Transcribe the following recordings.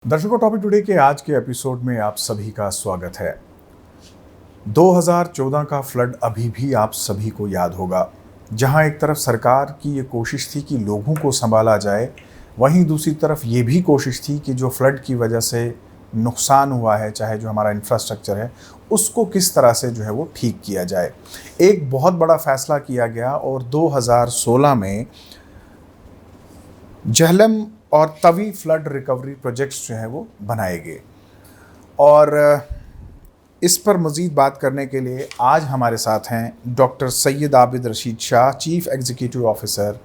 दर्शकों, topic today के आज के एपिसोड में आप सभी का स्वागत है। 2014 का फ्लड अभी भी आप सभी को याद होगा, जहां एक तरफ सरकार की ये कोशिश थी कि लोगों को संभाला जाए, वहीं दूसरी तरफ ये भी कोशिश थी कि जो फ्लड की वजह से नुकसान हुआ है, चाहे जो हमारा इंफ्रास्ट्रक्चर है, उसको किस तरह से जो है वो ठीक किया जाए। एक बहुत बड़ा फैसला किया गया और 2016 में झेलम और तवी फ्लड रिकवरी प्रोजेक्ट्स जो हैं वो बनाए गए। और इस पर मज़ीद बात करने के लिए आज हमारे साथ हैं doctor Syed Abid Rashid Shah, chief executive officer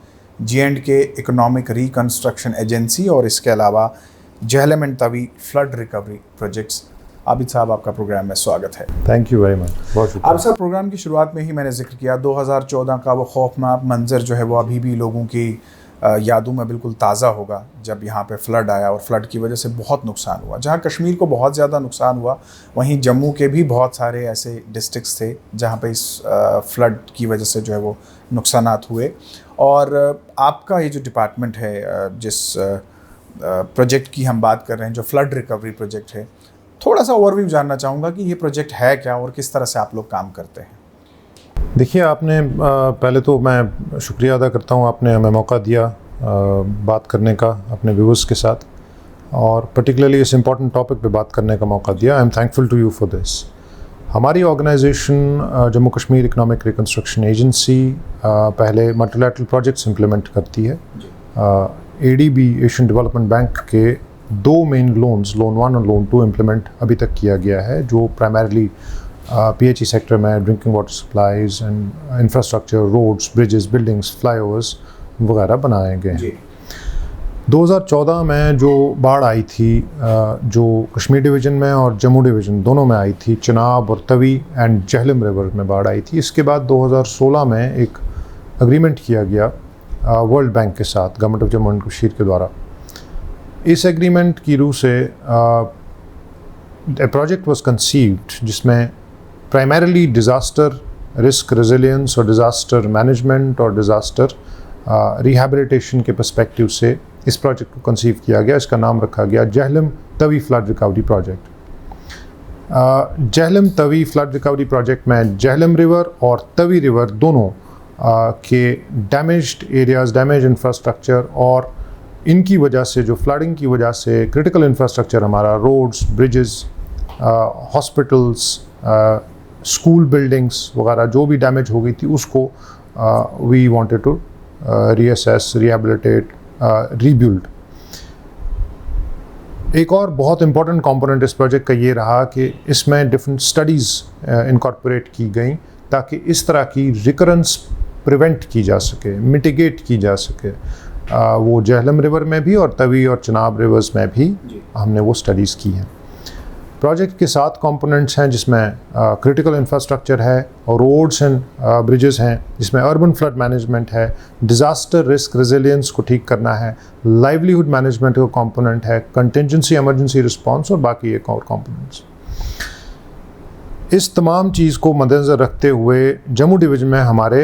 J&K economic reconstruction agency, और इसके अलावा Jhelum and Tawi flood recovery projects. Abid साहब, आपका प्रोग्राम में स्वागत है। Thank you very much. बहुत शुक्रिया। अब सर, प्रोग्राम की शुरुआत में ही मैंने जिक्र किया 2014 का वो खौफनाक मंजर जो है वो अभी भी लोगों की यादों में बिल्कुल ताज़ा होगा, जब यहाँ पे फ्लड आया और फ्लड की वजह से बहुत नुकसान हुआ। जहाँ कश्मीर को बहुत ज़्यादा नुकसान हुआ, वहीं जम्मू के भी बहुत सारे ऐसे डिस्ट्रिक्ट्स थे जहाँ पे इस फ्लड की वजह से जो है वो नुकसानात हुए। और आपका ये जो डिपार्टमेंट है, जिस प्रोजेक्ट की हम बात कर रहे हैं, जो फ्लड रिकवरी प्रोजेक्ट है, थोड़ा सा ओवरव्यू जानना चाहूँगा कि ये प्रोजेक्ट है क्या और किस तरह से आप लोग काम करते हैं। देखिए, आपने पहले तो मैं शुक्रिया अदा करता हूँ, आपने हमें मौका दिया बात करने का अपने व्यूअर्स के साथ, और पर्टिकुलरली इस इम्पॉर्टेंट टॉपिक पे बात करने का मौका दिया। I am thankful to you for this. हमारी organisation Jammu Kashmir economic reconstruction agency पहले मल्टीलैटरल प्रोजेक्ट्स इम्प्लीमेंट करती है। ADB एशियन डेवलपमेंट बैंक के दो मेन लोन्स, लोन 1 और लोन 2 इम्प्लीमेंट अभी तक किया गया है, जो प्राइमरली PHE सेक्टर में drinking water supplies and infrastructure, roads, bridges, buildings, flyovers वगैरह बनाए गए हैं। 2014 में जो बाढ़ आई थी, जो कश्मीर डिवीज़न में और जम्मू डिवीज़न दोनों में आई थी, चिनाब और तवी एंड झेलम रिवर में बाढ़ आई थी। इसके बाद 2016 में एक एग्रीमेंट किया गया वर्ल्ड बैंक के साथ, government of Jammu and Kashmir के द्वारा। इस एग्रीमेंट की रूह से a project was conceived जिसमें primarily disaster risk resilience और disaster management और disaster rehabilitation के perspective से इस project को conceive किया गया। इसका नाम रखा गया Jhelum Tawi flood recovery project। Jhelum Tawi flood recovery project में झेलम रिवर और तवी रिवर दोनों के damaged areas, damaged infrastructure और इनकी वजह से, जो फ्लडिंग की वजह से क्रिटिकल इंफ्रास्ट्रक्चर हमारा, roads, bridges, hospitals, school buildings वगैरह जो भी डैमेज हो गई थी, उसको we wanted to reassess, rehabilitate, rebuild. एक और बहुत इंपॉर्टेंट कंपोनेंट इस प्रोजेक्ट का ये रहा कि इसमें डिफरेंट स्टडीज़ इनकॉर्पोरेट की गई, ताकि इस तरह की रिकरेंस प्रिवेंट की जा सके, मिटिगेट की जा सके। वो झेलम रिवर में भी और तवी और चिनाब रिवर्स में भी हमने वो स्टडीज़ की हैं। प्रोजेक्ट के 7 कंपोनेंट्स हैं, जिसमें क्रिटिकल इंफ्रास्ट्रक्चर है और रोड्स एंड ब्रिजेस हैं, जिसमें अर्बन फ्लड मैनेजमेंट है, डिज़ास्टर रिस्क रेजिलियंस को ठीक करना है, लाइवलीहुड मैनेजमेंट का कंपोनेंट है, कंटिजेंसी इमरजेंसी रिस्पांस और बाकी एक और कंपोनेंट्स। इस तमाम चीज़ को मद्देनज़र रखते हुए जम्मू डिवीज़न में हमारे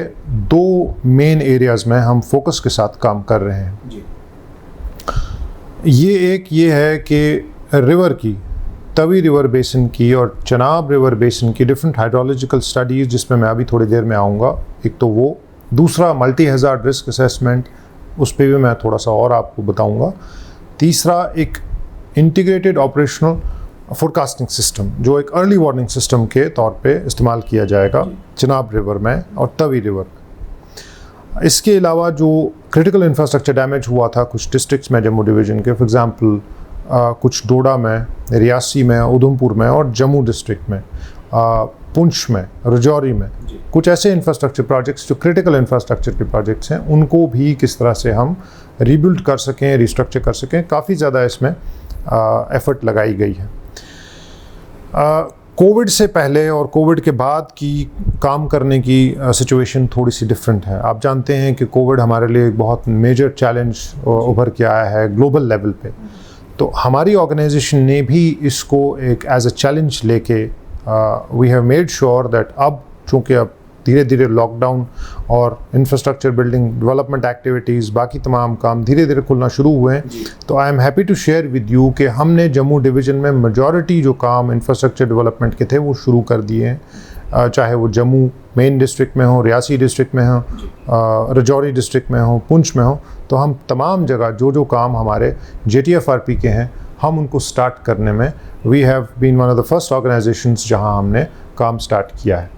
2 मेन एरियाज़ में हम फोकस के साथ काम कर रहे हैं जी। ये है कि रिवर की, तवी रिवर बेसिन की और चिनाब रिवर बेसिन की डिफरेंट हाइड्रोलॉजिकल स्टडीज़, जिसमें मैं अभी थोड़ी देर में आऊँगा। एक तो वो, दूसरा मल्टी हैज़ार्ड रिस्क असेसमेंट, उस पर भी मैं थोड़ा सा और आपको बताऊँगा। तीसरा एक इंटीग्रेटेड ऑपरेशनल फोरकास्टिंग सिस्टम, जो एक अर्ली वार्निंग सिस्टम के तौर पे इस्तेमाल किया जाएगा चिनाब रिवर में और तवी रिवर में। इसके अलावा जो क्रिटिकल इंफ्रास्ट्रक्चर डैमेज हुआ था कुछ डिस्ट्रिक्ट्स में जम्मू डिवीज़न के, फॉर एग्जांपल कुछ डोडा में, रियासी में, उधमपुर में और जम्मू डिस्ट्रिक्ट में, पुंछ में, रजौरी में, कुछ ऐसे इंफ्रास्ट्रक्चर प्रोजेक्ट्स जो क्रिटिकल इंफ्रास्ट्रक्चर के प्रोजेक्ट्स हैं, उनको भी किस तरह से हम रीबिल्ड कर सकें, रिस्ट्रक्चर कर सकें, काफ़ी ज़्यादा इसमें एफर्ट लगाई गई है। कोविड से पहले और कोविड के बाद की काम करने की सिचुएशन थोड़ी सी डिफरेंट है। आप जानते हैं कि कोविड हमारे लिए एक बहुत मेजर चैलेंज उभर के आया है ग्लोबल लेवल पे। तो हमारी ऑर्गेनाइजेशन ने भी इसको एक एज अ चैलेंज लेके we have made sure that अब चूँकि अब धीरे धीरे लॉकडाउन और इंफ्रास्ट्रक्चर बिल्डिंग डेवलपमेंट एक्टिविटीज़ बाकी तमाम काम धीरे धीरे खुलना शुरू हुए हैं। तो I am happy to share with you कि हमने जम्मू डिवीज़न में मेजॉरिटी जो काम इंफ्रास्ट्रक्चर डेवलपमेंट के थे वो शुरू कर दिए हैं, चाहे वो जम्मू मेन डिस्ट्रिक्ट में हो, रियासी डिस्ट्रिक्ट में हो, राजौरी डिस्ट्रिक्ट में हो, पुंछ में हो। तो हम तमाम जगह जो जो काम हमारे JTFRP के हैं हम उनको स्टार्ट करने में we have been one of the first organisations जहां हमने काम स्टार्ट किया है।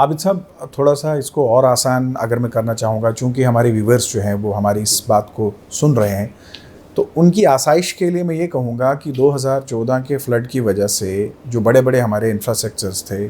आबिद साहब, थोड़ा सा इसको और आसान अगर मैं करना चाहूँगा, चूँकि हमारे व्यूवर्स जो हैं वो हमारी इस बात को सुन रहे हैं, तो उनकी आसाइश के लिए मैं ये कहूँगा कि 2014 के फ्लड की वजह से जो बड़े बड़े हमारे इंफ्रास्ट्रक्चर्स थे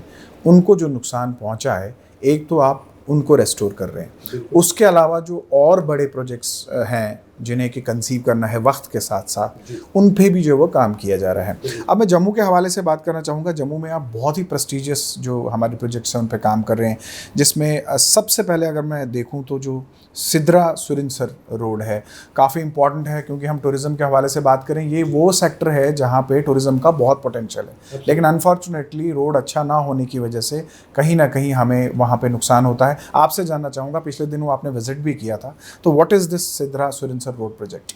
उनको जो नुकसान पहुँचा है, एक तो आप उनको रेस्टोर कर रहे हैं, उसके अलावा जो और बड़े प्रोजेक्ट्स हैं जिन्हें कि कंसीव करना है वक्त के साथ साथ, उन पे भी जो वो काम किया जा रहा है। अब मैं जम्मू के हवाले से बात करना चाहूँगा। जम्मू में आप बहुत ही प्रेस्टीजियस जो हमारे प्रोजेक्ट्स हैं उन पे काम कर रहे हैं, जिसमें सबसे पहले अगर मैं देखूँ तो जो सिद्रा सुरिनसर रोड है काफ़ी इंपॉर्टेंट है, क्योंकि हम टूरिज़्म के हवाले से बात करें, ये वो सेक्टर है जहाँ पे टूरिज़्म का बहुत पोटेंशियल है, लेकिन अनफॉर्चुनेटली रोड अच्छा ना होने की वजह से कहीं ना कहीं हमें वहाँ पे नुकसान होता है। आपसे जानना चाहूँगा, पिछले दिनों आपने विजिट भी किया था, तो what is this Sidra Surinsar road project?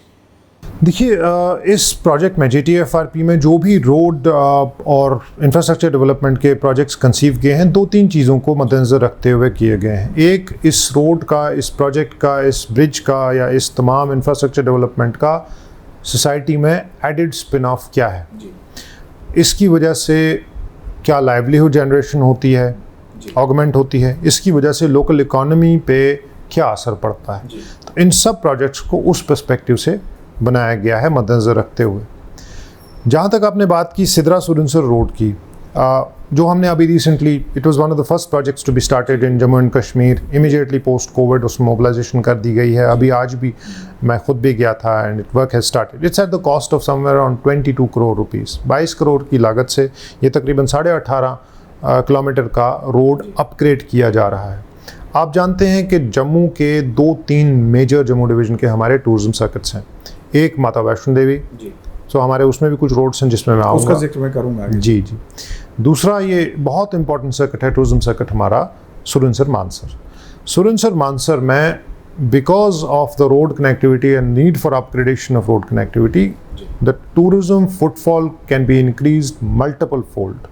देखिए, इस प्रोजेक्ट में JTFRP में जो भी रोड और इंफ्रास्ट्रक्चर डेवलपमेंट के प्रोजेक्ट्स कंसीव किए हैं, 2-3 चीज़ों को मद्देनज़र रखते हुए किए गए हैं। एक, इस रोड का, इस प्रोजेक्ट का, इस ब्रिज का या इस तमाम इंफ्रास्ट्रक्चर डेवलपमेंट का सोसाइटी में एडिड स्पिन ऑफ क्या है, इसकी वजह से क्या लाइवलीहुड जनरेशन होती है, ऑगमेंट होती है, इसकी वजह से लोकल इकॉनमी पे क्या असर पड़ता है। तो इन सब प्रोजेक्ट्स को उस पर्सपेक्टिव से बनाया गया है मद्देनज़र रखते हुए। जहाँ तक आपने बात की सिद्रा सुरिनसर रोड की, जो हमने अभी recently, it was one of the first projects to be started in Jammu and Kashmir immediately post COVID, उसमें मोबिलाइजेशन कर दी गई है। अभी आज भी मैं खुद भी गया था and it work has started. It's at the cost of somewhere around 22 crore rupees. 22 crore की लागत से ये तकरीबन 18.5 किलोमीटर का रोड अपग्रेड किया जा रहा है। आप जानते हैं कि जम्मू के 2-3 मेजर जम्मू डिवीज़न के हमारे टूरिज्म सर्किट्स हैं। एक माता वैष्णो देवी, सो हमारे उसमें भी कुछ रोड्स हैं जिसमें मैं आऊँगा, उसका जिक्र मैं करूँगा। जी। दूसरा, ये बहुत इंपॉर्टेंट सर्किट है, टूरिज्म सर्किट हमारा सुरिनसर मानसर। सुरिनसर मानसर में because of the road connectivity and need for upgradation of road connectivity, the tourism footfall can be increased multiple fold.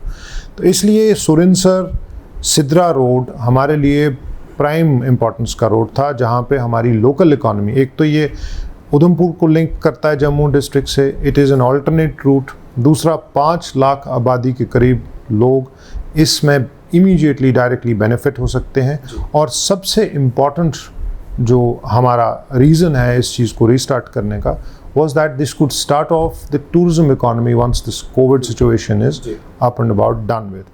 तो इसलिए सुरिनसर सिद्रा रोड हमारे लिए प्राइम इम्पोर्टेंस का रोड था, जहाँ पे हमारी लोकल इकॉनमी, एक तो ये उधमपुर को लिंक करता है जम्मू डिस्ट्रिक्ट से, it is an alternate route. दूसरा, 5 लाख आबादी के करीब लोग इसमें इमीडिएटली डायरेक्टली बेनिफिट हो सकते हैं। और सबसे इम्पॉर्टेंट जो हमारा रीज़न है इस चीज़ को रीस्टार्ट करने का was that this could start off the tourism economy once this COVID situation is up and about done with.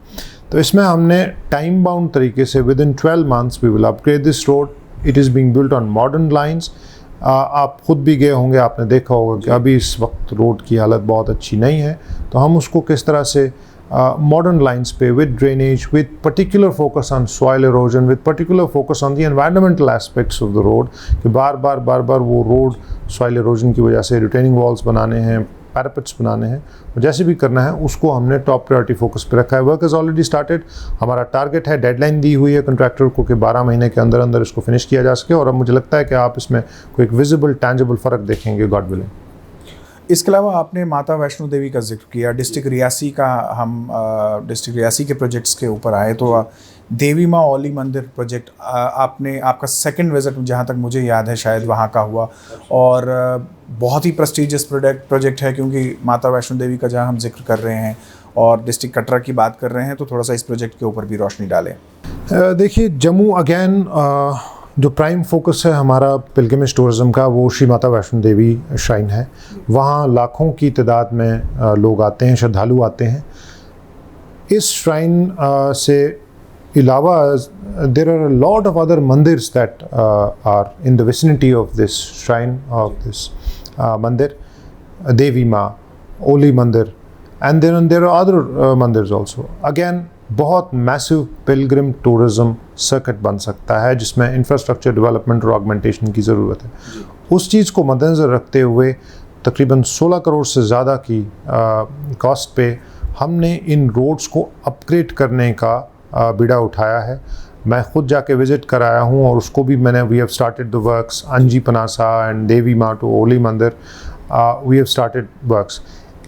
तो इसमें हमने टाइम बाउंड तरीके से within 12 months we will upgrade this road. It is being built on modern lines. आप खुद भी गए होंगे, आपने देखा होगा कि अभी इस वक्त रोड की हालत बहुत अच्छी नहीं है, तो हम उसको किस तरह से modern lines पे with drainage, with particular focus on soil erosion, with particular focus on the environmental aspects of the road, कि बार बार वो road soil erosion की वजह से retaining walls बनाने हैं, parapets बनाने हैं, जैसे भी करना है उसको हमने top priority focus पे रखा है। Work has already started. हमारा टारगेट है, डेडलाइन दी हुई है कंट्रैक्टर को कि 12 महीने के अंदर अंदर इसको फिनिश किया जा सके, और अब मुझे लगता है कि आप इसमें कोई एक विजिबल टैंजिबल फ़र्क देखेंगे, गॉड विलिंग। इसके अलावा आपने माता वैष्णो देवी का जिक्र किया, डिस्ट्रिक्ट रियासी का, हम डिस्ट्रिक्ट रियासी के प्रोजेक्ट्स के ऊपर आए तो देवी माँ ओली मंदिर प्रोजेक्ट आपका सेकंड विज़िट जहाँ तक मुझे याद है शायद वहाँ का हुआ, और बहुत ही प्रेस्टीजियस प्रोजेक्ट है, क्योंकि माता वैष्णो देवी का जहाँ हम जिक्र कर रहे हैं और डिस्ट्रिक्ट कटरा की बात कर रहे हैं, तो थोड़ा सा इस प्रोजेक्ट के ऊपर भी रोशनी डालें। देखिए, जम्मू अगेन जो प्राइम फोकस है हमारा पिलग्रिमेज टूरिज़्म का, वो श्री माता वैष्णो देवी श्राइन है। वहाँ लाखों की तादाद में लोग आते हैं, श्रद्धालु आते हैं। इस श्राइन से अलावा there are a lot of other mandirs that are in the vicinity of this shrine of this mandir, Devi Maa, Oli mandir, and there are other mandirs also. Again बहुत मैसिव पिलग्रिम टूरिज़्म सर्किट बन सकता है, जिसमें इंफ्रास्ट्रक्चर डेवलपमेंट और ऑगमेंटेशन की ज़रूरत है। उस चीज़ को मद्देनज़र रखते हुए तकरीबन 16 करोड़ से ज़्यादा की कॉस्ट पे हमने इन रोड्स को अपग्रेड करने का बीड़ा उठाया है। मैं खुद जाके विज़िट कराया हूँ और उसको भी मैंने we have started the works Anji Panasa and देवी माटू ओली मंदिर वी हैव स्टार्टेड वर्क्स।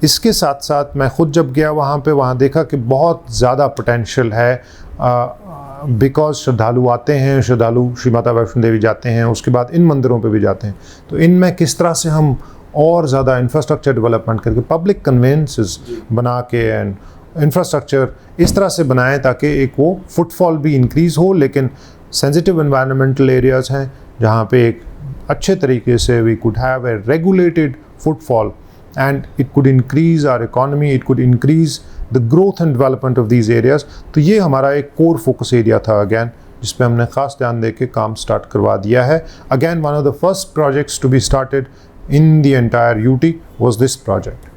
इसके साथ साथ मैं खुद जब गया वहाँ देखा कि बहुत ज़्यादा पोटेंशियल है बिकॉज श्रद्धालु आते हैं, श्रद्धालु श्री माता वैष्णो देवी जाते हैं, उसके बाद इन मंदिरों पे भी जाते हैं। तो इनमें किस तरह से हम और ज़्यादा इंफ्रास्ट्रक्चर डेवलपमेंट करके पब्लिक कन्वेंसेस बना के एंड इंफ्रास्ट्रक्चर इस तरह से बनाएं ताकि एक वो फुटफॉल भी इंक्रीज़ हो, लेकिन सेंसिटिव एनवायरनमेंटल एरियाज़ हैं जहाँ पे एक अच्छे तरीके से we could have a regulated footfall and it could increase our economy, it could increase the growth and development of these areas। तो ये हमारा एक core focus area था अगेन, जिस पे हमने ख़ास ध्यान दे के काम स्टार्ट करवा दिया है। Again one of the first projects to be started in the entire UT was this project।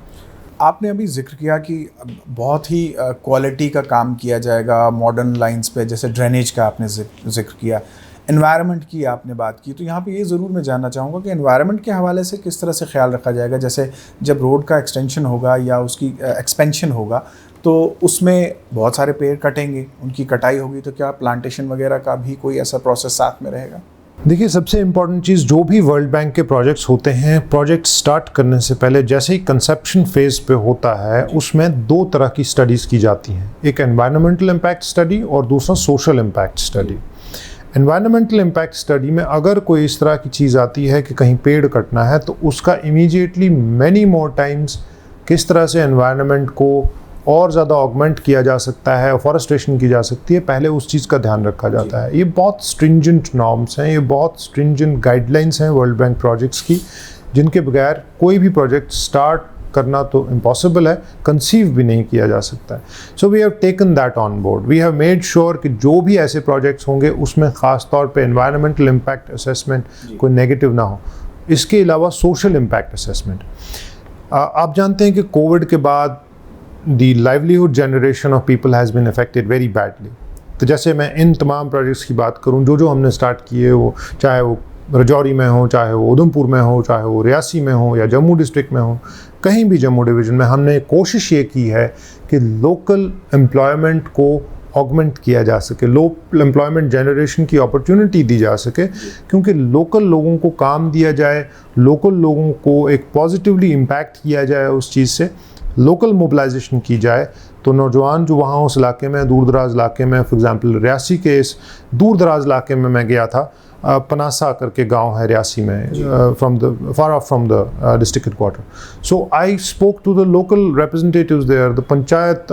आपने अभी जिक्र किया कि बहुत ही क्वालिटी का काम किया जाएगा मॉडर्न लाइंस पे, जैसे ड्रेनेज का आपने जिक्र किया, एनवायरनमेंट की आपने बात की। तो यहाँ पे ये ज़रूर मैं जानना चाहूँगा कि एनवायरनमेंट के हवाले से किस तरह से ख्याल रखा जाएगा। जैसे जब रोड का एक्सटेंशन होगा या उसकी एक्सपेंशन होगा तो उसमें बहुत सारे पेड़ कटेंगे, उनकी कटाई होगी, तो क्या प्लांटेशन वगैरह का भी कोई ऐसा प्रोसेस साथ में रहेगा? देखिए, सबसे इम्पॉर्टेंट चीज़ जो भी वर्ल्ड बैंक के प्रोजेक्ट्स होते हैं, प्रोजेक्ट स्टार्ट करने से पहले जैसे ही कंसेप्शन फेज़ पे होता है उसमें दो तरह की स्टडीज़ की जाती हैं, एक एनवायरनमेंटल इम्पैक्ट स्टडी और दूसरा social impact study. Environmental impact study में अगर कोई इस तरह की चीज़ आती है कि कहीं पेड़ कटना है तो उसका इमीडिएटली मैनी मोर टाइम्स किस तरह से एनवायरनमेंट को और ज़्यादा ऑगमेंट किया जा सकता है, फॉरेस्टेशन की जा सकती है, पहले उस चीज़ का ध्यान रखा जाता है। ये बहुत स्ट्रिंजेंट नॉर्म्स हैं, ये बहुत स्ट्रिंजेंट गाइडलाइंस हैं वर्ल्ड बैंक प्रोजेक्ट्स की, जिनके बगैर कोई भी प्रोजेक्ट स्टार्ट करना तो इम्पॉसिबल है, कंसीव भी नहीं किया जा सकता है। So we have taken that on board, we have made sure कि जो भी ऐसे प्रोजेक्ट्स होंगे उसमें ख़ास तौर पे एनवायरनमेंटल इम्पैक्ट असेसमेंट कोई नेगेटिव ना हो। इसके अलावा सोशल इम्पैक्ट असेसमेंट, आप जानते हैं कि कोविड के बाद the livelihood generation of people has been affected very badly. तो जैसे मैं इन तमाम प्रोजेक्ट्स की बात करूं जो हमने स्टार्ट किए, वो चाहे वो रजौरी में हो, चाहे वो उधमपुर में हो, चाहे वो रियासी में हो या जम्मू डिस्ट्रिक्ट में हो, कहीं भी जम्मू डिवीज़न में, हमने कोशिश ये की है कि लोकल एम्प्लॉयमेंट को ऑगमेंट किया जा सके, लोकल एम्प्लॉयमेंट जनरेशन की अपॉर्चुनिटी दी जा सके, क्योंकि लोकल लोगों को काम दिया जाए, लोकल लोगों को एक पॉजिटिवली इम्पैक्ट किया जाए उस चीज़ से, लोकल मोबिलाइजेशन की जाए, तो नौजवान जो वहाँ उस इलाके में, दूर दराज इलाके में, फॉर एग्जांपल रियासी के इस दूर दराज इलाके में मैं गया था, पनासा करके गांव है रियासी में, from the far off from the district headquarter. So I spoke to the local representatives there, the panchayat,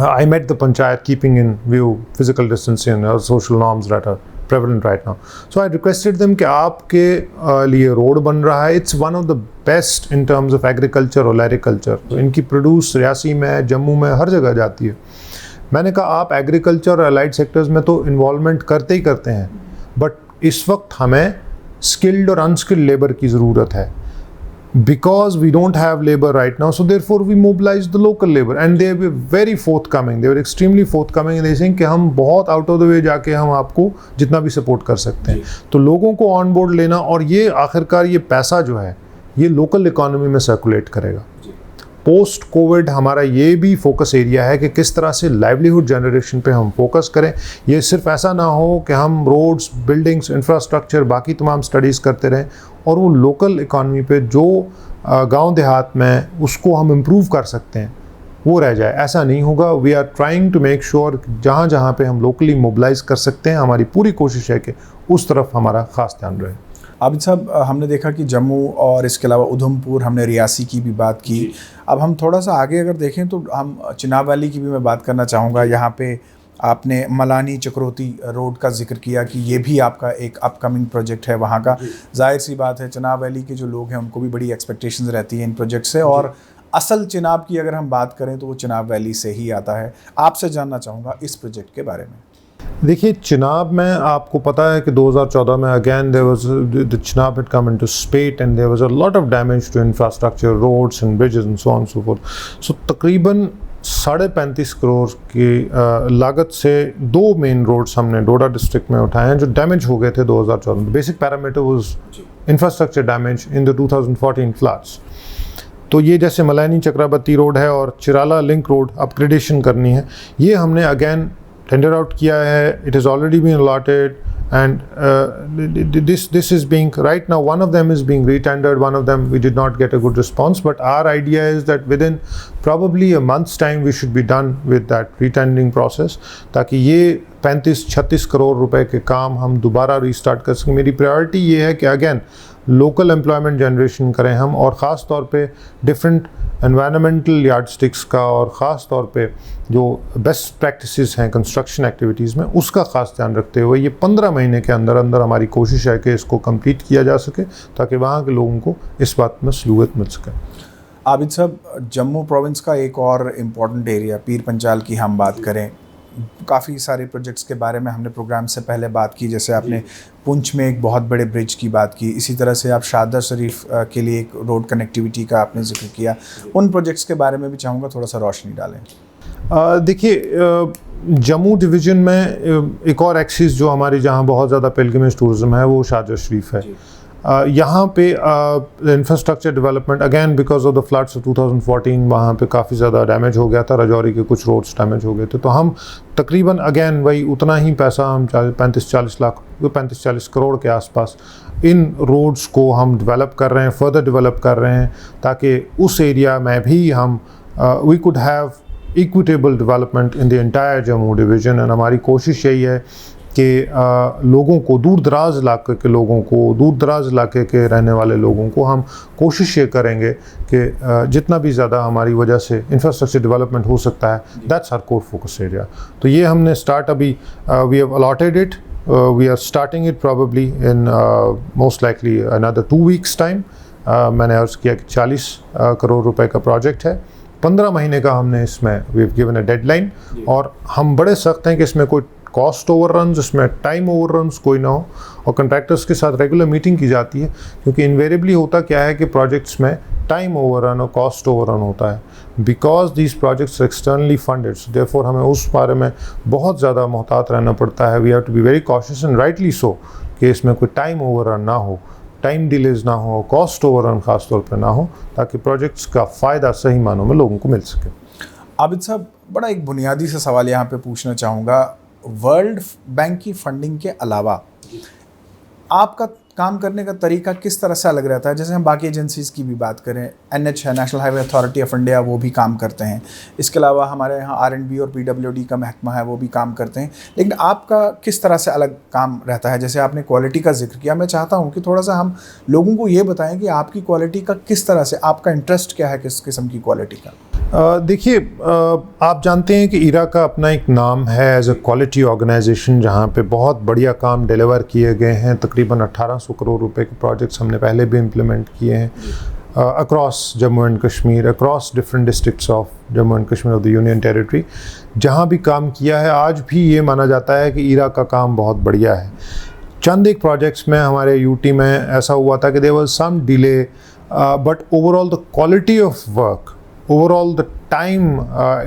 I met the panchayat keeping in view physical distancing or social norms that are prevalent right now. So I requested them कि आपके लिए road बन रहा है, it's one of the best in terms of agriculture और agriculture, तो इनकी produce Reasi में, जम्मू में, हर जगह जाती है। मैंने कहा आप एग्रीकल्चर और अलाइड सेक्टर्स में तो इन्वॉल्वमेंट करते ही करते हैं, बट इस वक्त हमें स्किल्ड और अनस्किल्ड लेबर की ज़रूरत है, because we don't have labor right now, so therefore we mobilized the local labor and they were very forthcoming, they were extremely forthcoming and they saying कि हम बहुत out of the way जाके हम आपको जितना भी सपोर्ट कर सकते हैं। तो लोगों को ऑन बोर्ड लेना, और ये आखिरकार ये पैसा जो है ये लोकल इकोनॉमी में सर्कुलेट करेगा। पोस्ट कोविड हमारा ये भी फोकस एरिया है कि किस तरह से लाइवलीहुड जनरेशन पे हम फोकस करें। ये सिर्फ ऐसा ना हो कि हम रोड्स, बिल्डिंग्स, इंफ्रास्ट्रक्चर, बाकी तमाम स्टडीज़ करते रहें और वो लोकल इकॉनमी पे जो गांव देहात में उसको हम इम्प्रूव कर सकते हैं वो रह जाए, ऐसा नहीं होगा। We are trying to make sure जहाँ जहाँ पे हम लोकली मोबिलाइज कर सकते हैं, हमारी पूरी कोशिश है कि उस तरफ हमारा ख़ास ध्यान रहे। आबिद साहब, हमने देखा कि जम्मू और इसके अलावा उधमपुर, हमने रियासी की भी बात की। अब हम थोड़ा सा आगे अगर देखें तो हम चिनाब वैली की भी मैं बात करना चाहूँगा। यहाँ पे आपने मलानी चक्रोती रोड का जिक्र किया कि ये भी आपका एक अपकमिंग प्रोजेक्ट है वहाँ का। जाहिर सी बात है चिनाब वैली के जो लोग हैं उनको भी बड़ी एक्सपेक्टेशंस रहती हैं इन प्रोजेक्ट से, और असल चिनाब की अगर हम बात करें तो वो चिनाब वैली से ही आता है। आपसे जानना चाहूँगा इस प्रोजेक्ट के बारे में। देखिए, चिनाब में आपको पता है कि 2014 में again there was the Chenab had come into spate and there was a lot of damage to infrastructure, roads and bridges and so on so forth. So तकरीबन 35.5 करोड़ की लागत से 2 मेन रोड्स हमने डोडा डिस्ट्रिक्ट में उठाए हैं जो डैमेज हो गए थे 2014 में। Basic parameter was infrastructure damage in the 2014 floods. तो ये जैसे मलानी चक्राबत्ती रोड है और चिराला लिंक रोड अपग्रेडेशन करनी है, ये हमने अगेन टेंडर आउट किया है, it is already been allotted and this is being right now, one of them is being retendered, one of them we did not get a good response, but our idea is that within probably a month's time we should be done with that retendering process, ताकि ये 35-36 करोड़ रुपए के काम हम दोबारा restart कर सकें। मेरी प्रायोरिटी ये है कि अगेन लोकल एम्प्लॉयमेंट जनरेशन करें हम, और ख़ास तौर पे डिफरेंट एनवायरनमेंटल यार्डस्टिक्स का, और ख़ास तौर पे जो बेस्ट प्रैक्टिसेस हैं कंस्ट्रक्शन एक्टिविटीज़ में, उसका ख़ास ध्यान रखते हुए ये 15 महीने के अंदर अंदर हमारी कोशिश है कि इसको कंप्लीट किया जा सके, ताकि वहाँ के लोगों को इस बात में सहूलियत मिल सके। आबिद साहब, जम्मू प्रोविंस का एक और इम्पॉर्टेंट एरिया पीर पंजाल की हम बात करें, काफ़ी सारे प्रोजेक्ट्स के बारे में हमने प्रोग्राम से पहले बात की, जैसे आपने पुंछ में एक बहुत बड़े ब्रिज की बात की, इसी तरह से आप शारदा शरीफ के लिए एक रोड कनेक्टिविटी का आपने जिक्र किया। उन प्रोजेक्ट्स के बारे में भी चाहूँगा थोड़ा सा रोशनी डालें। देखिए, जम्मू डिवीज़न में एक और एक्सिस जो हमारी जहाँ बहुत ज़्यादा पिलग्रिमेज टूरिज़्म है वो शारजा शरीफ है। यहाँ पे infrastructure development again because of the floods of 2014 वहाँ पे काफ़ी ज़्यादा डैमेज हो गया था, राजौरी के कुछ रोड्स डैमेज हो गए थे, तो हम तकरीबन अगेन वही उतना ही पैसा हम 35-40 करोड़ के आसपास इन रोड्स को हम डेवलप कर रहे हैं, फर्दर डेवलप कर रहे हैं, ताकि उस एरिया में भी हम we could have equitable development in the entire Jammu division. And हमारी कोशिश यही है कि लोगों को, दूर दराज इलाके के लोगों को, दूर दराज इलाके के रहने वाले लोगों को हम कोशिश ये करेंगे कि जितना भी ज़्यादा हमारी वजह से इंफ्रास्ट्रक्चर डेवलपमेंट हो सकता है, that's our core focus area. तो ये हमने स्टार्ट अभी we have allotted it, we are starting it probably in most likely another 2 weeks time. मैंने अर्ज़ किया कि 40 करोड़ रुपए का प्रोजेक्ट है, 15 महीने का हमने इसमें we have given a deadline, और हम बड़े सख्त हैं कि इसमें कोई कॉस्ट ओवररन्स, इसमें टाइम ओवररन्स कोई ना हो, और कंट्रैक्टर्स के साथ रेगुलर मीटिंग की जाती है, क्योंकि इन्वेरिएबली होता क्या है कि प्रोजेक्ट्स में टाइम ओवररन और कॉस्ट ओवररन होता है, because these projects are externally funded. So therefore हमें उस बारे में बहुत ज़्यादा मोहतात रहना पड़ता है। We have to be very cautious and rightly so कि इसमें कोई टाइम ओवररन ना हो, टाइम डिलेज ना हो, कॉस्ट ओवररन ख़ास तौर पर ना हो, ताकि प्रोजेक्ट्स का फ़ायदा सही मानों में लोगों को मिल सके। आबिद साहब, बड़ा एक बुनियादी सा सवाल यहाँ पे पूछना चाहूँगा, वर्ल्ड बैंक की फंडिंग के अलावा आपका काम करने का तरीका किस तरह से अलग रहता है? जैसे हम बाकी एजेंसीज़ की भी बात करें, NH है, national highway authority of India, वो भी काम करते हैं, इसके अलावा हमारे यहाँ R&B और PWD का महकमा है, वो भी काम करते हैं, लेकिन आपका किस तरह से अलग काम रहता है? जैसे आपने क्वालिटी का जिक्र किया, मैं चाहता हूँ कि थोड़ा सा हम लोगों को ये बताएं कि आपकी क्वालिटी का किस तरह से, आपका इंटरेस्ट क्या है किस किस्म की क्वालिटी का? देखिए, आप जानते हैं कि ईरा का अपना एक नाम है एज अ क्वालिटी ऑर्गेनाइजेशन, जहाँ पे बहुत बढ़िया काम डिलीवर किए गए हैं। तकरीबन 1800 करोड़ रुपए के प्रोजेक्ट्स हमने पहले भी इम्प्लीमेंट किए हैं across Jammu and Kashmir, across different districts of Jammu and Kashmir of the union territory. जहाँ भी काम किया है, आज भी ये माना जाता है कि ईरा का काम बहुत बढ़िया है। चंद एक प्रोजेक्ट्स में हमारे यूटी में ऐसा हुआ था कि there was some delay, but overall the quality of work, overall the time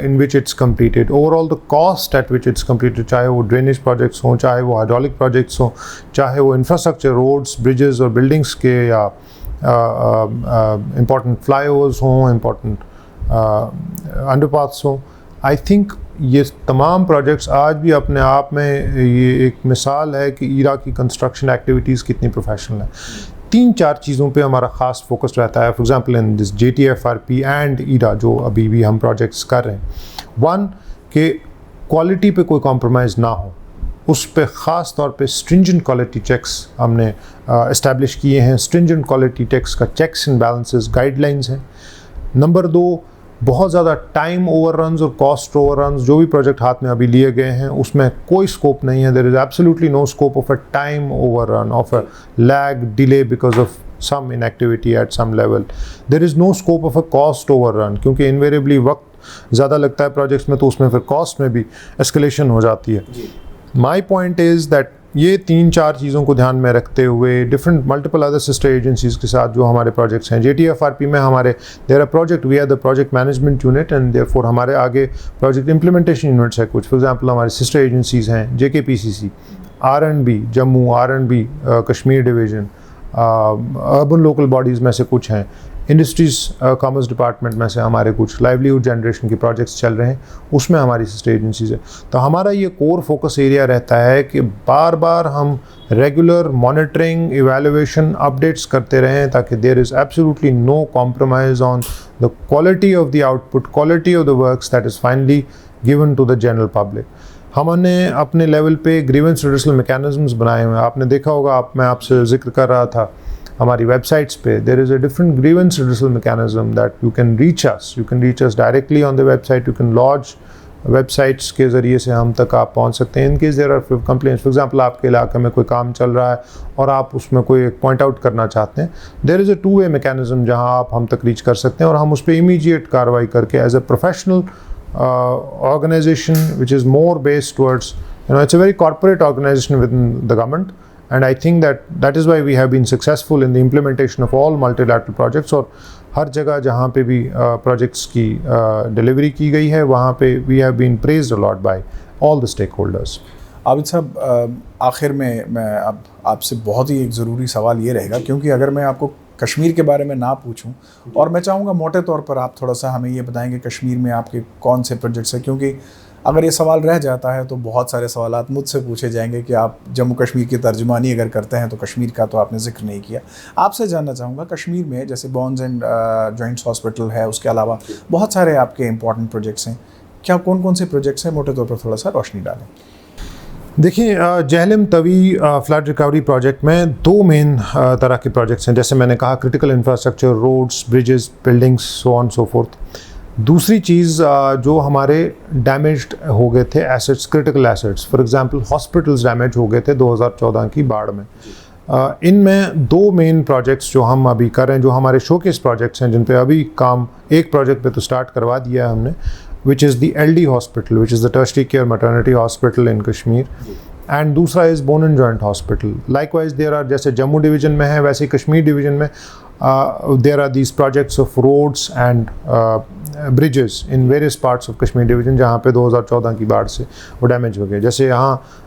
in which it's completed, overall the cost at which it's completed, चाहे वो ड्रेनेज प्रोजेक्ट्स हों, चाहे वो हाइड्रोलिक प्रोजेक्ट्स हों, चाहे वो इंफ्रास्ट्रक्चर, रोड्स, ब्रिजेस और buildings के, या इम्पॉर्टेंट फ्लाईओवर्स हों, इम्पॉर्टेंट अंडरपाथ्स हों, आई थिंक ये तमाम प्रोजेक्ट्स आज भी अपने आप में ये एक मिसाल है कि ईरा की कंस्ट्रक्शन एक्टिविटीज़ कितनी प्रोफेशनल है। 3-4 चीज़ों पे हमारा ख़ास फोकस रहता है। For example in this JTFRP and ERA जो अभी भी हम प्रोजेक्ट्स कर रहे हैं, 1 कि क्वालिटी पे कोई कॉम्प्रोमाइज़ ना हो, उस पे ख़ास तौर पे स्ट्रिंजेंट क्वालिटी चेक्स हमने इस्टेब्लिश किए हैं। स्ट्रिंजेंट क्वालिटी चेक्स का चेक्स एंड बैलेंसेस गाइडलाइंस हैं। नंबर 2, बहुत ज़्यादा टाइम ओवररन्स और कॉस्ट ओवररन्स, जो भी प्रोजेक्ट हाथ में अभी लिए गए हैं उसमें कोई स्कोप नहीं है, there is absolutely no scope of a time overrun, of a lag, delay because of some inactivity at some level. There is no scope of a cost overrun, क्योंकि इन्वेरिएबली वक्त ज़्यादा लगता है प्रोजेक्ट्स में, तो उसमें फिर कॉस्ट में भी एस्केलेशन हो जाती है। माई पॉइंट इज़ दैट ये 3-4 चीज़ों को ध्यान में रखते हुए different multiple other sister agencies के साथ जो हमारे प्रोजेक्ट्स हैं, JTFRP में हमारे there are project, we are the project management unit, and therefore हमारे आगे प्रोजेक्ट इंप्लीमेंटेशन यूनिट्स है कुछ। फॉर एग्जांपल हमारे सिस्टर एजेंसीज़ हैं JKPCC, R&B Jammu, R&B Kashmir division, urban local bodies में से कुछ हैं, इंडस्ट्रीज़ कॉमर्स डिपार्टमेंट में से हमारे कुछ लाइवलीहुड जनरेशन के प्रोजेक्ट्स चल रहे हैं, उसमें हमारी सिस्टर एजेंसीज़ है। तो हमारा ये कोर फोकस एरिया रहता है कि बार बार हम रेगुलर मॉनिटरिंग, इवैल्यूएशन, अपडेट्स करते रहें ताकि there is absolutely no compromise on the quality of the output, quality of the works that is finally given to the general public. हमने अपने लेवल पे ग्रीवेंस रिड्यूसल मैकेनिज्म्स बनाए हुए हैं। आपने देखा होगा, मैं आपसे जिक्र कर रहा था, हमारी वेबसाइट्स पे there is a different grievance redressal mechanism that you can reach us directly on the website, you can launch websites के ज़रिए से हम तक आप पहुंच सकते हैं। In case there are complaints, for example आपके इलाके में कोई काम चल रहा है और आप उसमें कोई एक पॉइंट आउट करना चाहते हैं, there is a two way mechanism जहां आप हम तक रीच कर सकते हैं और हम उस पर इमीडिएट कार्रवाई करके as a professional organization which is more based towards, it's a very corporate organization within the government, and I think that is why we have been successful in the implementation of all multilateral projects। और हर जगह जहाँ पे भी projects की delivery की गई है वहाँ पे we have been praised a lot by all the stakeholders। Abid साहब, आखिर में मैं अब आपसे बहुत ही एक ज़रूरी सवाल ये रहेगा, क्योंकि अगर मैं आपको कश्मीर के बारे में ना पूछूं, और मैं चाहूँगा मोटे तौर पर आप थोड़ा सा हमें ये बताएंगे कश्मीर में आपके कौन से प्रोजेक्ट्स हैं, क्योंकि अगर ये सवाल रह जाता है तो बहुत सारे सवालात मुझसे पूछे जाएंगे कि आप जम्मू कश्मीर की तर्जुमानी अगर करते हैं तो कश्मीर का तो आपने जिक्र नहीं किया। आपसे जानना चाहूँगा कश्मीर में जैसे बोन्स एंड जॉइंट्स हॉस्पिटल है, उसके अलावा बहुत सारे आपके इंपॉर्टेंट प्रोजेक्ट्स हैं, क्या कौन कौन से प्रोजेक्ट्स हैं, मोटे तौर पर थोड़ा सा रोशनी डालें। देखिए, Jhelum Tawi flood recovery project में 2 मेन तरह के प्रोजेक्ट्स हैं। जैसे मैंने कहा, critical infrastructure, roads, bridges, buildings, so on so forth. दूसरी चीज़ जो हमारे डैमेज्ड हो गए थे assets, critical assets, for example hospitals damage हो गए थे 2014 की बाढ़ में। इनमें 2 मेन प्रोजेक्ट्स जो हम अभी कर रहे हैं, जो हमारे शोकेस प्रोजेक्ट्स हैं, जिन पे अभी काम एक प्रोजेक्ट पे तो स्टार्ट करवा दिया है हमने, which is the LD hospital, which is the tertiary care maternity hospital in Kashmir, and दूसरा is bone and joint hospital। Likewise there are, जैसे जम्मू डिवीज़न में है वैसे कश्मीर डिवीज़न में there are these projects of roads and bridges in various parts of Kashmir division जहाँ पे 2014 की बाढ़ से वो डैमेज हो गए। जैसे यहाँ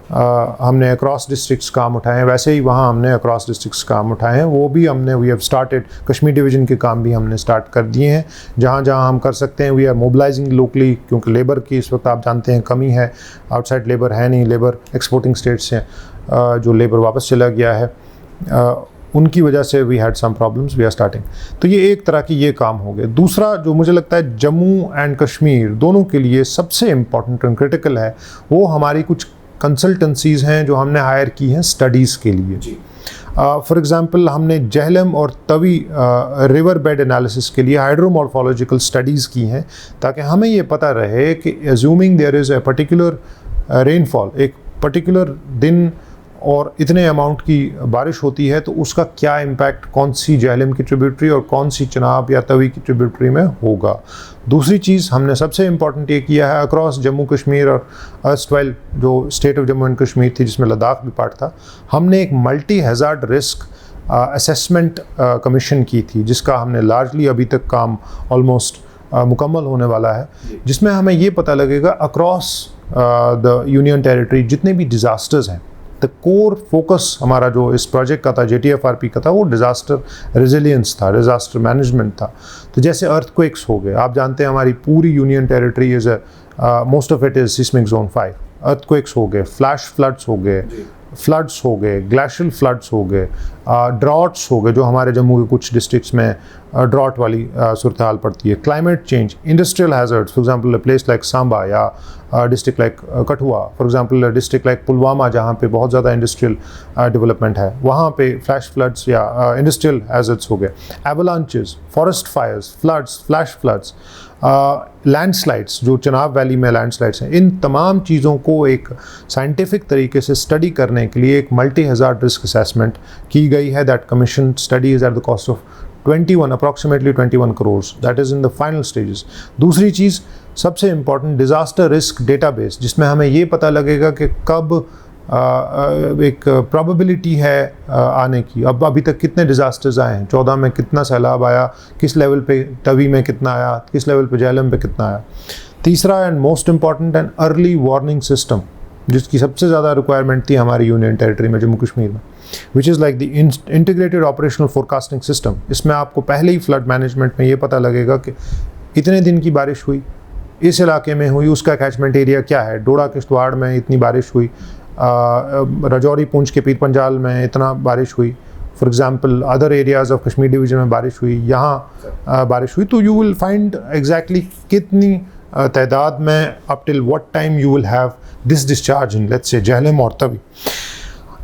हमने अक्रॉस डिस्ट्रिक्ट्स काम उठाए हैं, वैसे ही वहाँ हमने अक्रॉस डिस्ट्रिक्ट्स काम उठाए हैं। वो भी हमने we have started, Kashmir division के काम भी हमने स्टार्ट कर दिए हैं। जहाँ जहाँ हम कर सकते हैं वी आर मोबिलाइजिंग लोकली, क्योंकि लेबर की इस वक्त आप जानते हैं कमी है, आउटसाइड लेबर है नहीं, लेबर एक्सपोर्टिंग स्टेट्स हैं, जो लेबर वापस चला गया है, उनकी वजह से we had some problems, we are starting. तो ये एक तरह की ये काम हो गए। दूसरा जो मुझे लगता है जम्मू एंड कश्मीर दोनों के लिए सबसे इम्पॉर्टेंट एंड क्रिटिकल है, वो हमारी कुछ कंसल्टेंसीज़ हैं जो हमने हायर की हैं स्टडीज़ के लिए। फॉर एग्ज़ाम्पल हमने जेहलम और तवी रिवर बेड एनालिसिस के लिए हाइड्रोमॉर्फोलॉजिकल स्टडीज़ की हैं, ताकि हमें ये पता रहे कि assuming there is a particular rainfall, एक पर्टिकुलर दिन और इतने अमाउंट की बारिश होती है तो उसका क्या इम्पैक्ट कौन सी जेहलम की ट्रिब्यूटरी और कौन सी चनाब या तवी की ट्रिब्यूटरी में होगा। दूसरी चीज़ हमने सबसे इम्पॉर्टेंट ये किया है, अक्रॉस जम्मू कश्मीर और अर्स्टवाइल जो state of Jammu and Kashmir थी जिसमें लद्दाख भी पार्ट था, हमने एक multi hazard risk assessment commission की थी, जिसका हमने लार्जली अभी तक काम ऑलमोस्ट मुकम्मल होने वाला है, जिसमें हमें ये पता लगेगा अक्रॉस द यूनियन टेरिटरी जितने भी डिज़ास्टर्स हैं। द कोर फोकस हमारा जो इस प्रोजेक्ट का था, JTFRP का था, वो डिज़ास्टर रेजिलियंस था, डिज़ास्टर मैनेजमेंट था। तो जैसे अर्थक्वेक्स हो गए, आप जानते हैं हमारी पूरी union territory is most of it is seismic zone 5। Earthquakes हो गए, फ्लैश फ्लड्स हो गए, फ्लड्स हो गए, ग्लेशियल फ्लड्स हो गए, ड्रॉट्स हो गए, जो हमारे जम्मू के कुछ डिस्ट्रिक्ट्स में ड्रॉट वाली सूरत हाल पड़ती है, climate change, industrial hazards, for example place like Samba या district like Kathua, for example district like Pulwama जहाँ पे बहुत ज़्यादा इंडस्ट्रियल डेवलपमेंट है, वहाँ पे फ्लैश फ्लड्स या इंडस्ट्रियल हैज़र्ड्स हो गए, avalanches, forest fires, floods, flash floods, landslides, जो चनाब वैली में लैंडस्लाइड्स हैं, इन तमाम चीज़ों को एक साइंटिफिक तरीके से स्टडी करने के लिए एक मल्टी हैज़ार्ड रिस्क असेसमेंट की गई है। That commission study is at the cost of approximately 21 crores, that is in the final stages। दूसरी चीज़ सबसे इम्पॉर्टेंट, डिज़ास्टर रिस्क डेटाबेस, जिसमें हमें ये पता लगेगा कि कब एक प्रोबेबिलिटी है आने की। अब अभी तक कितने डिज़ास्टर्स आए हैं, 14 में कितना सैलाब आया, किस लेवल पे तवी में कितना आया, किस लेवल पे जेहलम पे कितना आया। तीसरा and most important and early warning system, जिसकी सबसे ज़्यादा रिक्वायरमेंट थी हमारी यूनियन टेरिटरी में, जम्मू कश्मीर में, which is like the integrated operational forecasting system. इसमें आपको पहले ही फ्लड मैनेजमेंट में ये पता लगेगा कि इतने दिन की बारिश हुई, इस इलाके में हुई, उसका कैचमेंट एरिया क्या है, डोडा किश्तवाड़ में इतनी बारिश हुई, राजौरी पूंछ के पीर पंजाल में इतना बारिश हुई, for example other areas of Kashmir division में बारिश हुई, यहाँ बारिश हुई, तो यू विल फाइंड एग्जैक्टली कितनी तादाद में, up till what time you will have this discharge in, let's say Jhelum और Tawi.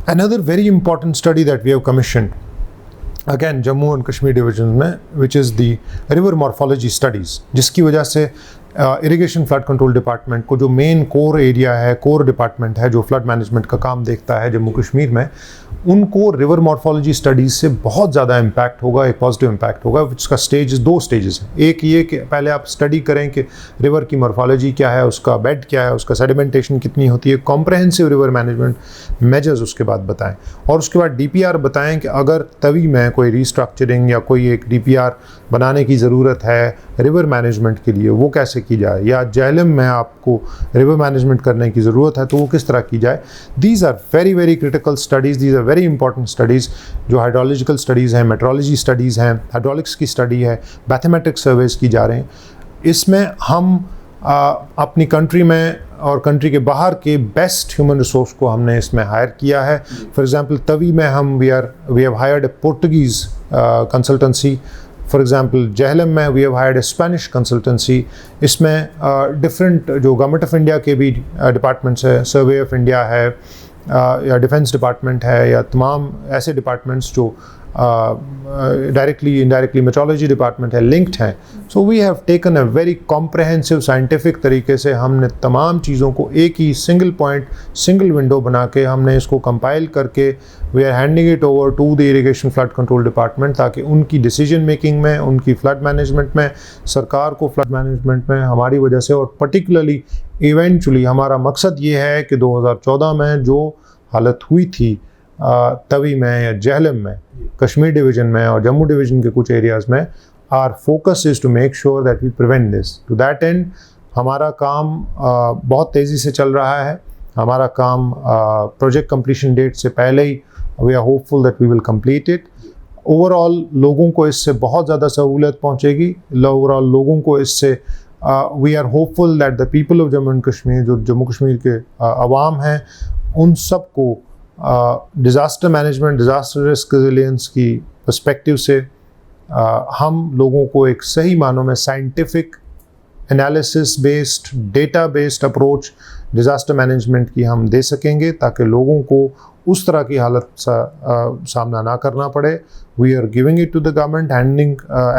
Another very important study that we have commissioned, again Jammu and Kashmir division में, which is the river morphology studies, जिसकी वजह से irrigation flood control department को जो main core area है, core department है जो फ्लड मैनेजमेंट का काम देखता है जम्मू कश्मीर में, उनको रिवर मॉर्फोलॉजी स्टडीज़ से बहुत ज़्यादा इम्पैक्ट होगा, एक पॉजिटिव इम्पैक्ट होगा। उसका स्टेज, दो स्टेजेस हैं। एक ये कि पहले आप स्टडी करें कि रिवर की मॉर्फोलॉजी क्या है, उसका बेड क्या है, उसका सेडिमेंटेशन कितनी होती है, कॉम्प्रहेंसिव रिवर मैनेजमेंट मेजर्स उसके बाद बताएं, और उसके बाद DPR बताएं कि अगर तवी में कोई रीस्ट्रक्चरिंग या कोई एक DPR बनाने की ज़रूरत है रिवर मैनेजमेंट के लिए, वो कैसे की जाए, या जहलम में आपको रिवर मैनेजमेंट करने की ज़रूरत है तो वो किस तरह की जाए। These are very very critical studies, these are very important studies, जो हाइड्रोलॉजिकल स्टडीज़ हैं, मेट्रोलॉजी स्टडीज़ हैं, हाइड्रोलिक्स की स्टडी है, मैथमेटिक्स सर्वेज की जा रहे हैं। इसमें हम अपनी कंट्री में और कंट्री के बाहर के बेस्ट ह्यूमन रिसोर्स को हमने इसमें हायर किया है। फॉर एग्जांपल तवी में हम we have hired a Portuguese consultancy. For example Jhelum में we have hired a Spanish consultancy. इसमें डिफरेंट जो गवर्नमेंट ऑफ इंडिया के भी डिपार्टमेंट्स है, सर्वे ऑफ इंडिया है, या डिफेंस डिपार्टमेंट है, या तमाम ऐसे डिपार्टमेंट्स जो डायरेक्टली इनडायरेक्टली मेट्रोलॉजी डिपार्टमेंट है, लिंक्ड हैं। So we have taken a very comprehensive scientific तरीके से हमने तमाम चीज़ों को एक ही सिंगल पॉइंट, सिंगल विंडो बना के हमने इसको कंपाइल करके we are handing it over to the irrigation flood control department, ताकि उनकी डिसीजन मेकिंग में, उनकी फ्लड मैनेजमेंट में, सरकार को फ्लड मैनेजमेंट में हमारी वजह से, और पर्टिकुलरली इवेंचुअली हमारा मकसद ये है कि 2014 में जो हालत हुई थी तवी में या जहलम में, कश्मीर डिवीज़न में और जम्मू डिवीज़न के कुछ एरियाज़ में, our focus is to make sure that we prevent this. To that end हमारा काम बहुत तेज़ी से चल रहा है। हमारा काम प्रोजेक्ट कंप्लीशन डेट से पहले ही we are hopeful that we will complete it. Overall लोगों को इससे बहुत ज़्यादा सहूलियत पहुँचेगी। ओवरऑल लोगों को इससे we are hopeful that the people of Jammu and Kashmir, जो जम्मू कश्मीर के अवाम हैं, उन सब को disaster management, disaster risk resilience की पर्सपेक्टिव से हम लोगों को एक सही मानों में scientific analysis based, data based approach disaster management की हम दे सकेंगे, ताकि लोगों को उस तरह की हालत सामना ना करना पड़े। We are giving it to the government, handing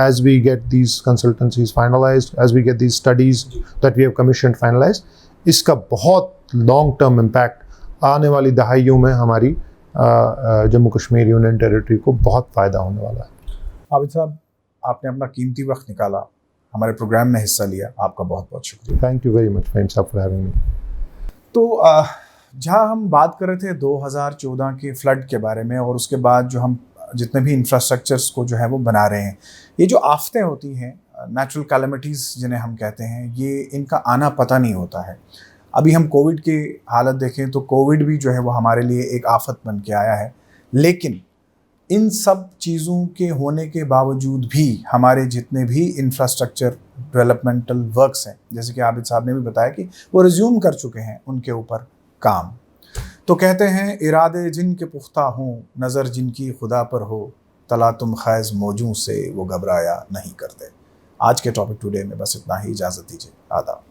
as we get these consultancies finalised, as we get these studies that we have commissioned finalised. इसका बहुत लॉन्ग टर्म इम्पैक्ट आने वाली दहाइयों में हमारी जम्मू कश्मीर यूनियन टेरिटरी को बहुत फ़ायदा होने वाला है। आबिद साहब, आपने अपना कीमती वक्त निकाला, हमारे प्रोग्राम में हिस्सा लिया, आपका बहुत बहुत शुक्रिया। Thank you very much Faheem sahab for having me. तो जहाँ हम बात कर रहे थे 2014 के फ्लड के बारे में, और उसके बाद जो हम जितने भी इंफ्रास्ट्रक्चर्स को जो है वो बना रहे हैं, ये जो आफतें होती हैं, नेचुरल कैलेमिटीज़ जिन्हें हम कहते हैं, ये इनका आना पता नहीं होता है। अभी हम कोविड की हालत देखें तो कोविड भी जो है वो हमारे लिए एक आफत बन के आया है, लेकिन इन सब चीज़ों के होने के बावजूद भी हमारे जितने भी इंफ्रास्ट्रक्चर डेवलपमेंटल वर्क्स हैं, जैसे कि आबिद साहब ने भी बताया कि वो रिज्यूम कर चुके हैं उनके ऊपर काम। तो कहते हैं इरादे जिनके पुख्ता हों, नज़र जिनकी खुदा पर हो, तला तुम खैज़ मौजों से वो घबराया नहीं करते। आज के टॉपिक टुडे में बस इतना ही, इजाज़त दीजिए, आदाब।